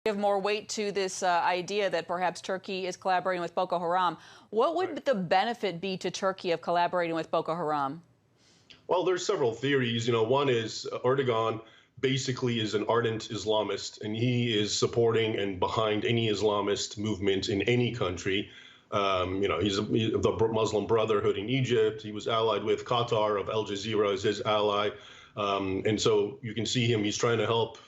Give more weight to this idea that perhaps Turkey is collaborating with Boko Haram. What would the benefit be to Turkey of collaborating with Boko Haram? Well, there's several theories. One is Erdogan basically is an ardent Islamist, and he is supporting and behind any Islamist movement in any country. He's the Muslim Brotherhood in Egypt. He was allied with Qatar of Al Jazeera as his ally. And so you can see him, he's trying to help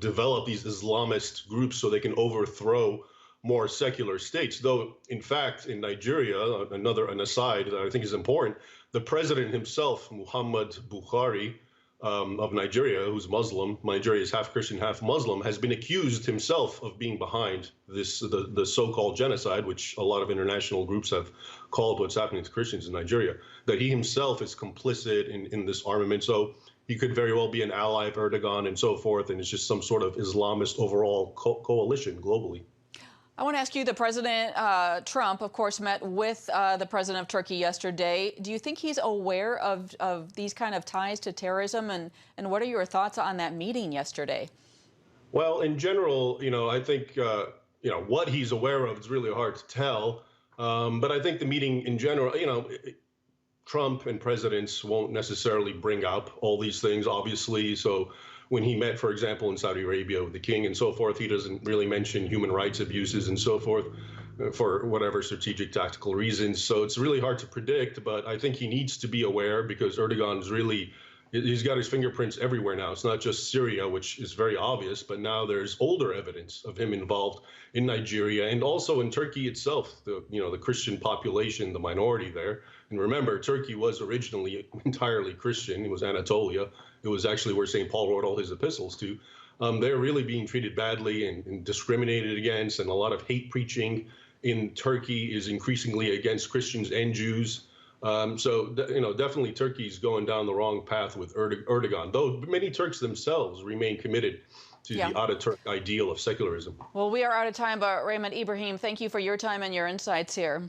develop these Islamist groups so they can overthrow more secular states. Though, in fact, in Nigeria, an aside that I think is important, the president himself, Muhammad Buhari, of Nigeria, who's Muslim, Nigeria is half Christian, half Muslim, has been accused himself of being behind the so-called genocide, which a lot of international groups have called what's happening to Christians in Nigeria, that he himself is complicit in this armament. So he could very well be an ally of Erdogan and so forth, and it's just some sort of Islamist overall coalition globally. I want to ask you, the President Trump, of course, met with the president of Turkey yesterday. Do you think he's aware of these kind of ties to terrorism? And what are your thoughts on that meeting yesterday? Well, in general, I think, what he's aware of is really hard to tell. But I think the meeting in general, Trump and presidents won't necessarily bring up all these things, obviously. So when he met, for example, in Saudi Arabia with the king and so forth, he doesn't really mention human rights abuses and so forth for whatever strategic tactical reasons. So it's really hard to predict, but I think he needs to be aware because Erdogan's really, he's got his fingerprints everywhere now. It's not just Syria, which is very obvious, but now there's older evidence of him involved in Nigeria and also in Turkey itself, the Christian population, the minority there. And remember, Turkey was originally entirely Christian. It was Anatolia. It was actually where St. Paul wrote all his epistles to. They're really being treated badly and discriminated against, and a lot of hate preaching in Turkey is increasingly against Christians and Jews. Definitely Turkey's going down the wrong path with Erdogan, though many Turks themselves remain committed to the Ataturk ideal of secularism. Well, we are out of time, but Raymond Ibrahim, thank you for your time and your insights here.